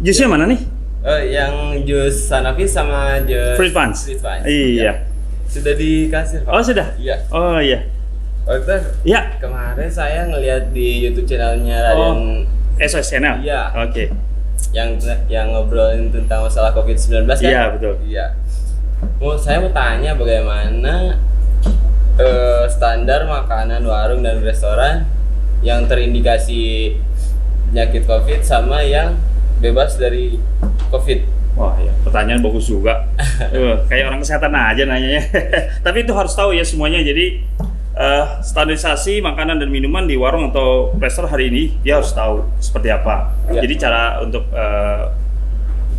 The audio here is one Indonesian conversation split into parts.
Jusnya mana nih? Yang jus Sanofi sama jus Fruit Punch. Iya. Sudah dikasih, Pak. Oh, sudah? Iya. Oh, iya. Dokter, Ya. kemarin saya ngelihat di YouTube channelnya Raden SOS Channel? Iya. Oke. Yang ngobrolin tentang masalah COVID-19 kan? Iya, betul. Iya. Saya mau tanya bagaimana standar makanan warung dan restoran yang terindikasi penyakit COVID sama yang bebas dari COVID. Wah ya, pertanyaan bagus juga. Kayak orang kesehatan aja nanyanya. Tapi itu harus tahu ya semuanya. Jadi standarisasi makanan dan minuman di warung atau restoran hari ini dia harus tahu seperti apa. Ya. Jadi cara untuk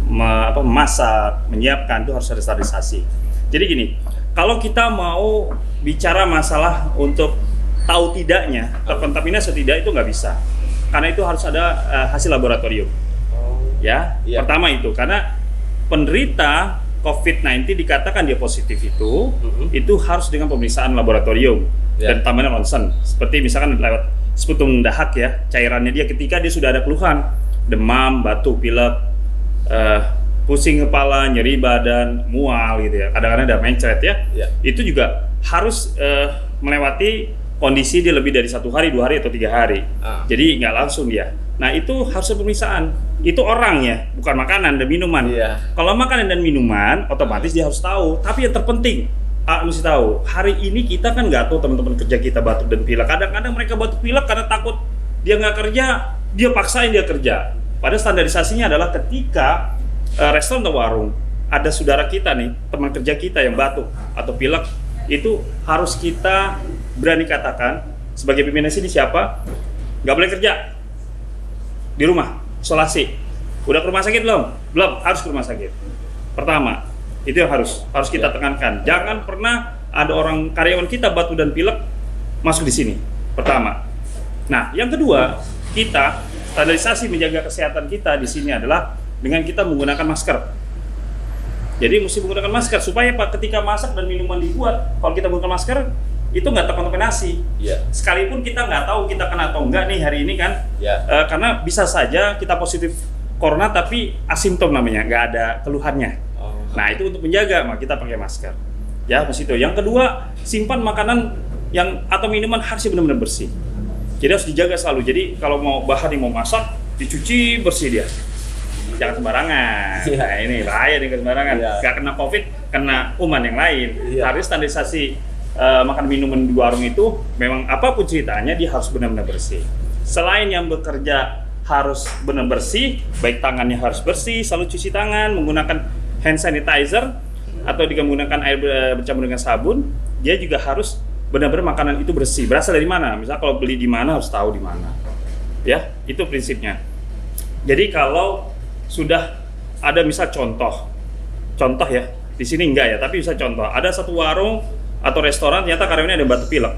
memasak, menyiapkan itu harus ada standarisasi. Jadi gini, kalau kita mau bicara masalah untuk tahu tidaknya terkontaminasi atau tidak itu nggak bisa, karena itu harus ada hasil laboratorium. Ya, pertama itu karena penderita COVID-19 dikatakan dia positif itu harus dengan pemeriksaan laboratorium dan tambahnya ronsen. Seperti misalkan lewat sputum dahak ya, cairannya dia ketika dia sudah ada keluhan, demam, batuk, pilek, pusing kepala, nyeri badan, mual gitu ya. Kadang-kadang ada mencret ya. Itu juga harus melewati kondisi dia lebih dari 1 hari, 2 hari atau 3 hari. Jadi nggak langsung dia. Nah itu harus pemeriksaan. Itu orangnya, bukan makanan dan minuman. Kalau makanan dan minuman, otomatis dia harus tahu. Tapi yang terpenting, mesti tahu. Hari ini kita kan nggak tahu teman-teman kerja kita batuk dan pilek. Kadang-kadang mereka batuk pilek karena takut dia nggak kerja, dia paksain dia kerja. Padahal standarisasinya adalah ketika restoran atau warung ada saudara kita nih, teman kerja kita yang batuk atau pilek, itu harus kita berani katakan sebagai pimpinan sini siapa nggak boleh kerja di rumah, isolasi. Udah ke rumah sakit belum? Belum, harus ke rumah sakit. Pertama, itu yang harus kita tekankan. Jangan pernah ada orang karyawan kita batuk dan pilek masuk di sini. Pertama. Nah, yang kedua, kita standarisasi menjaga kesehatan kita di sini adalah dengan kita menggunakan masker. Jadi mesti menggunakan masker supaya Pak ketika masak dan minuman dibuat, kalau kita menggunakan masker itu nggak terkontaminasi. Sekalipun kita nggak tahu kita kena atau enggak nih hari ini kan, karena bisa saja kita positif corona tapi asimptom namanya, nggak ada keluhannya. Nah itu untuk menjaga, maka kita pakai masker. Ya, pas itu. Yang kedua, simpan makanan yang atau minuman harus benar-benar bersih. Jadi harus dijaga selalu. Jadi kalau mau bahan yang mau masak, dicuci bersih dia. Jangan sembarangan. Nah ini bahaya nih sembarangan. Nggak kena COVID, kena kuman yang lain. Harus standarisasi makan minuman di warung itu memang apapun ceritanya dia harus benar-benar bersih. Selain yang bekerja harus benar bersih, baik tangannya harus bersih, selalu cuci tangan menggunakan hand sanitizer atau menggunakan air bercampur dengan sabun. Dia juga harus benar-benar makanan itu bersih. Berasal dari mana? Misal kalau beli di mana harus tahu di mana. Ya, itu prinsipnya. Jadi kalau sudah ada misal contoh ya, di sini enggak ya, tapi bisa contoh. Ada satu warung atau restoran ternyata karyawannya ada batuk pilek.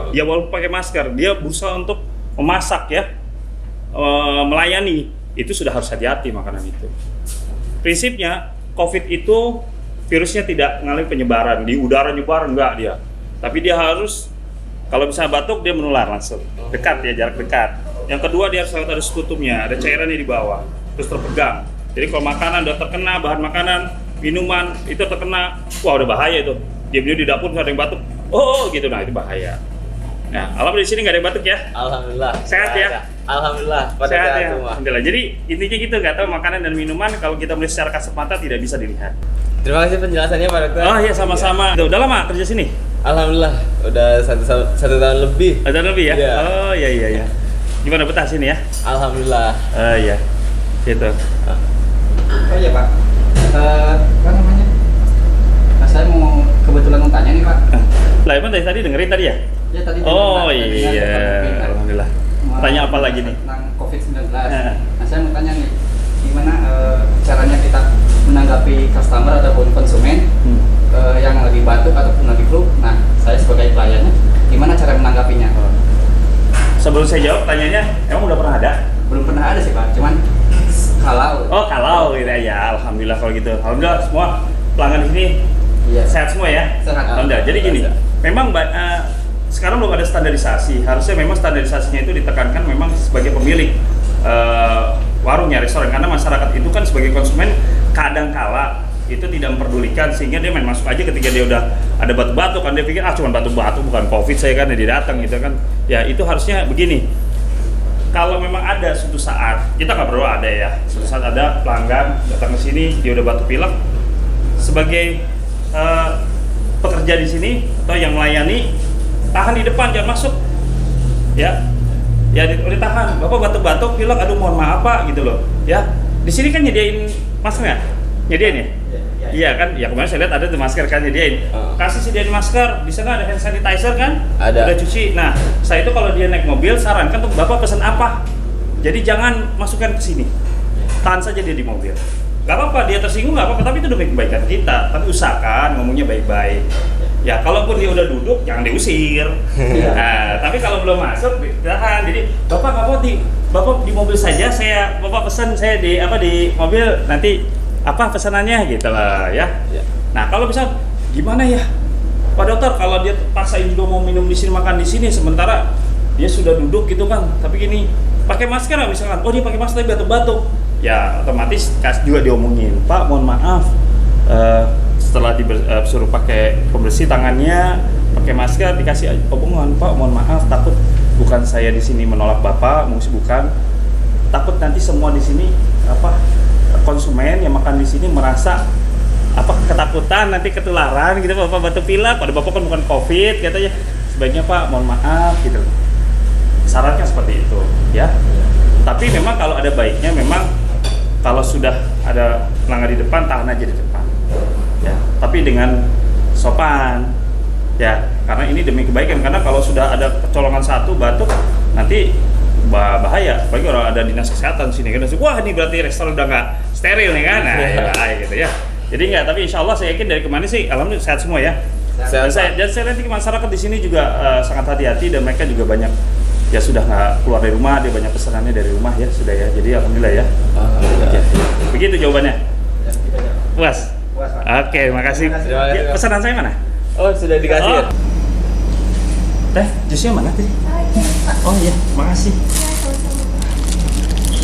Dia walaupun pakai masker, dia berusaha untuk memasak ya, melayani. Itu sudah harus hati-hati makanan itu. Prinsipnya COVID itu virusnya tidak mengalami penyebaran di udara, nyebar enggak dia. Tapi dia harus kalau bisa batuk dia menular langsung. Dekat ya, jarak dekat. Yang kedua dia harus ada sekutumnya, ada cairannya di bawah. Terus terpegang. Jadi kalau makanan udah terkena, bahan makanan, minuman itu terkena, wah udah bahaya itu. Dia di dapur ada yang batuk, gitu, nah itu bahaya. Nah, alhamdulillah di sini nggak ada yang batuk ya. Alhamdulillah. Sehat ya. Alhamdulillah. Sehat ya. Alhamdulillah. Jadi intinya gitu, nggak tahu makanan dan minuman kalau kita melihat secara kasat mata tidak bisa dilihat. Terima kasih penjelasannya Pak Dokter. Oh iya sama-sama. Udah lama kerja sini? Alhamdulillah, udah satu tahun lebih. 1 tahun lebih ya? Oh iya. Gimana betah sini ya? Alhamdulillah. Iya. Gitu. Oh iya Pak, apa namanya? Nah, saya mau kebetulan mau tanya nih Pak. Lah emang dari tadi dengerin tadi ya? Ya tadi. Oh iya, alhamdulillah. Tanya apa lagi nih? Tentang COVID-19. Nah saya mau tanya nih, gimana caranya kita menanggapi customer ataupun konsumen yang lagi batuk ataupun lagi flu? Nah saya sebagai pelayannya, gimana cara menanggapinya? Sebelum saya jawab, tanyanya emang udah pernah ada? Belum pernah ada sih Pak, cuman kalau gitu ya, alhamdulillah kalau gitu. Alhamdulillah semua pelanggan di sini sehat semua ya. Sehat. Alhamdulillah. Jadi gini, memang sekarang belum ada standarisasi. Harusnya memang standarisasinya itu ditekankan memang sebagai pemilik warung ya, restoran, karena masyarakat itu kan sebagai konsumen kadang-kala itu tidak memperdulikan, sehingga dia main masuk aja ketika dia udah ada batu-batu kan, dia pikir cuma batu-batu bukan COVID saya kan, dia datang gitu kan. Ya itu harusnya begini, kalau memang ada suatu saat, kita nggak perlu ada ya, suatu saat ada pelanggan datang ke sini dia udah batuk pilek, sebagai pekerja di sini atau yang melayani, tahan di depan, jangan masuk ya, ditahan. Bapak batuk-batuk pilek, aduh mohon maaf Pak gitu loh ya. Di sini kan nyediain masker ya, nyediain ya. Iya kan, ya kemarin saya lihat ada tuh masker kan nyediain. Kasih sediain masker, di sana ada hand sanitizer kan? Ada. Udah cuci. Nah, saya itu kalau dia naik mobil sarankan tuh Bapak pesan apa? Jadi jangan masukkan ke sini. Tahan saja dia di mobil. Gak apa-apa, dia tersinggung gak apa-apa, tapi itu demi kebaikan kita. Tapi usahakan ngomongnya baik-baik. Ya, kalaupun dia udah duduk, jangan diusir. Nah, tapi kalau belum masuk, tahan. Jadi, Bapak nggak apa Bapak di mobil saja, Bapak pesan saya di mobil nanti apa pesanannya gitu lah ya. Nah kalau misal gimana ya Pak Dokter, kalau dia paksain juga mau minum di sini, makan di sini, sementara dia sudah duduk gitu kan, tapi gini pakai masker lah misalkan, oh dia pakai masker tapi batuk-batuk, ya otomatis juga diomongin, Pak mohon maaf setelah disuruh pakai pembersih tangannya, pakai masker, dikasih omongan, Pak mohon maaf, takut bukan saya di sini menolak Bapak, bukan, takut nanti semua di sini konsumen yang makan di sini merasa ketakutan nanti ketularan gitu, Bapak batuk pilek, pada Bapak kan bukan COVID katanya, sebaiknya Pak mohon maaf gitu. Sarannya seperti itu ya. Tapi memang kalau ada baiknya, memang kalau sudah ada pelanggan di depan, tahan aja di depan ya, tapi dengan sopan ya, karena ini demi kebaikan. Karena kalau sudah ada kecolongan satu batuk, nanti bahaya, apalagi orang ada dinas kesehatan sini kan, wah ini berarti restoran udah nggak steril nih kan, nah ya bahaya gitu ya. Jadi nggak, tapi insya Allah saya yakin dari kemarin sih alhamdulillah sehat semua ya. Dan saya lihat masyarakat di sini juga sangat hati-hati, dan mereka juga banyak ya sudah nggak keluar dari rumah, dia banyak pesanannya dari rumah ya sudah ya. Jadi alhamdulillah ya. Oke. Begitu jawabannya. Puas. Oke, makasih. Ya, pesanan saya mana? Oh sudah dikasih ya? Teh, jusnya mana tadi? Oh iya, makasih.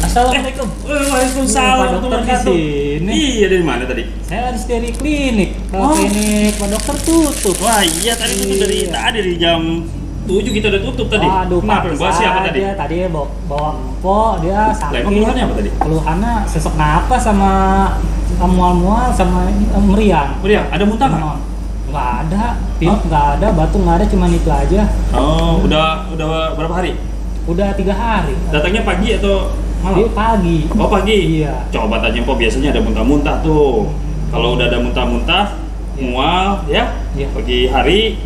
Assalamualaikum. Waalaikumsalam. Pak Dokter di sini. Iya, dari mana tadi? Saya habis dari klinik. Kalau klinik Pak Dokter tutup. Wah iya, tadi tutup dari jam 7 kita udah tutup tadi. Waduh, kenapa? Bawa siapa tadi? Tadi bawa empok, dia sakit. Emang keluhannya apa tadi? Keluhannya sesak napas sama mual-mual sama meriang. Meriang, ada muntah nggak? Nggak ada, pilek nggak ada, batuk nggak ada, cuman itu aja. Oh, udah berapa hari? Udah 3 hari. Datangnya pagi atau malam? Dia pagi. Oh pagi? Iya. Coba tanya Empok, biasanya ada muntah-muntah tuh. Kalau udah ada muntah-muntah, mual ya, pagi hari,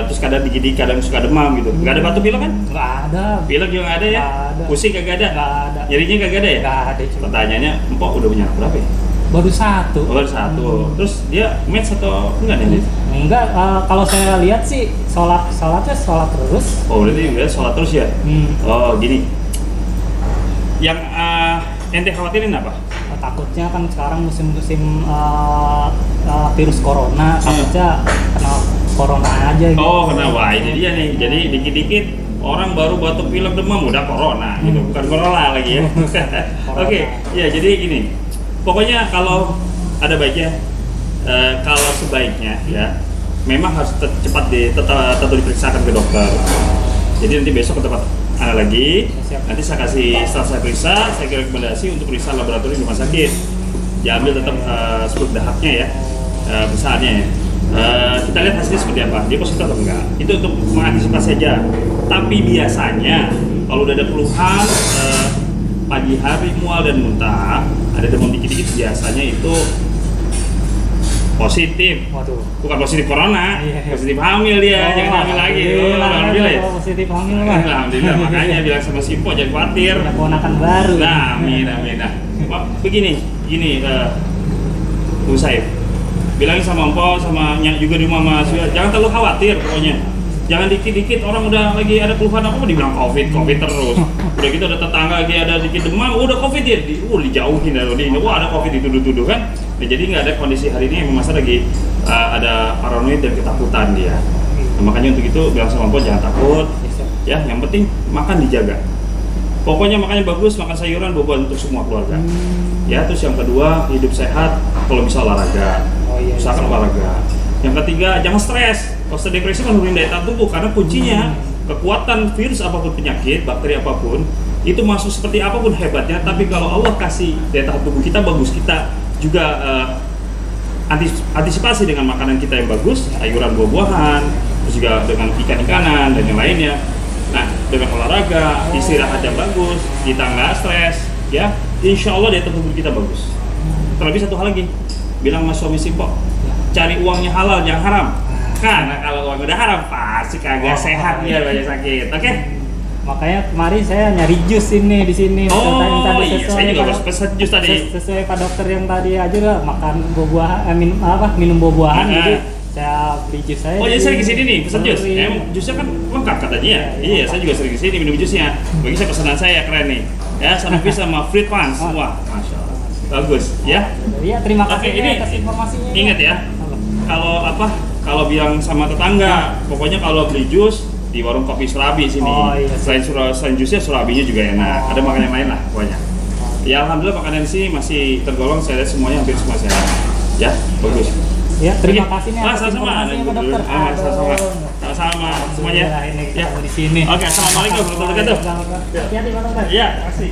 terus kadang dikit-dikit, kadang suka demam gitu. Nggak ada batuk pilek kan? Nggak ada. Pilek juga nggak ada ya? Nggak ada. Pusing kagak ada? Nggak ada. Nyerinya kagak ada ya? Nggak ada. Pertanyaannya, Empok udah punya anak berapa ya? Baru 1. Oh, baru 1. Terus dia match atau enggak nih? Enggak, kalau saya lihat sih sholatnya sholat terus. Oh, berarti dia sholat terus ya? Oh, gini. Yang ente khawatirin apa? Takutnya kan sekarang musim-musim virus corona, takutnya kena corona aja gitu. Oh, kena, wah ini dia nih. Jadi dikit-dikit orang baru batuk pilek demam udah corona gitu, bukan corona lagi ya. Oke, ya jadi gini. Pokoknya kalau ada baiknya, kalau sebaiknya ya, memang harus cepat tetap diperiksakan ke dokter. Jadi nanti besok ke tempat lagi, nanti saya kasih, setelah saya periksa, saya kira rekomendasi untuk periksa laboratorium di rumah sakit. Diambil tetap spurt dahaknya ya, besarnya ya. Kita lihat hasilnya seperti apa, dia positif atau enggak. Itu untuk mengantisipasi saja. Tapi biasanya kalau udah ada keluhan pagi hari mual dan muntah, ada demam dikit-dikit, biasanya itu positif. Waduh. Bukan positif corona, Iya. positif hamil dia, jangan hamil lagi. Alhamdulillah ya. Positif hamil Pak. Alhamdulillah, makanya bilang sama si Po jangan khawatir. Ada ponakan baru. Nah, amin. Nah, begini, Bu Saif, bilangin sama Empo, sama Nyak juga di rumah Mas, jangan terlalu khawatir pokoknya. Jangan dikit-dikit orang udah lagi ada keluhan apa dibilang COVID terus. Udah gitu ada tetangga lagi ada dikit demam, udah COVID ya, dijauhin dari ini. Wah ada COVID dituduh-tuduh kan. Nah, jadi nggak ada kondisi hari ini memang masa lagi ada paranoid dan ketakutan dia. Nah, makanya untuk itu bilang sama Empo jangan takut. Ya, yang penting makan dijaga. Pokoknya makanya bagus makan sayuran, buah-buahan untuk semua keluarga. Ya, terus yang kedua hidup sehat, kalau bisa olahraga. Oh iya. Usahakan olahraga. Yang ketiga jangan stres. Kalau sudah depresi menurunin daya tahan tubuh karena kuncinya kekuatan virus apapun penyakit, bakteri apapun itu masuk seperti apapun hebatnya, tapi kalau Allah kasih daya tahan tubuh kita bagus, kita juga antisipasi dengan makanan kita yang bagus, sayuran, buah-buahan, terus juga dengan ikan-ikanan dan yang lainnya. Nah, dengan olahraga, istirahat yang bagus, kita nggak stres, ya, insya Allah daya tahan tubuh kita bagus. Terlebih satu hal lagi, bilang mas suami Simpo, cari uangnya halal, jangan haram. Karena kalau uang udah haram pasti kagak sehat dia, banyak sakit. Oke? Makanya kemarin saya nyari jus ini di sini. Oh tadi iya, saya juga harus pesan jus tadi. Sesuai Pak Dokter yang tadi aja lah, makan buah-buahan, minum buah-buahan. Jadi saya beli jus saya. Oh jadi sering kesini nih pesan jus. Jusnya kan lengkap katanya ya. Iya, saya juga sering kesini minum jusnya. Bagi saya pesanan saya keren nih. Ya, Sanofi sama Fruit Punch. Wah, masya Allah. Bagus, ya. Iya, terima kasih ini atas informasinya. Ingat ya, kalau bilang sama tetangga, pokoknya kalau beli jus di warung kopi Surabi sini. Oh, iya. Selain jusnya, Surabinya juga enak. Ada makanan yang lain lah pokoknya. Ya alhamdulillah makanan di sini masih tergolong, saya lihat semuanya hampir semua sehat. Ya, bagus. Ya, terima kasih nih atas sama-sama. informasinya Pak Dokter. Sama semuanya. Ini Ya. ketemu di sini. Oke, assalamualaikum warahmatullahi wabarakatuh. Hati-hati Pak Dokter. Iya, terima kasih.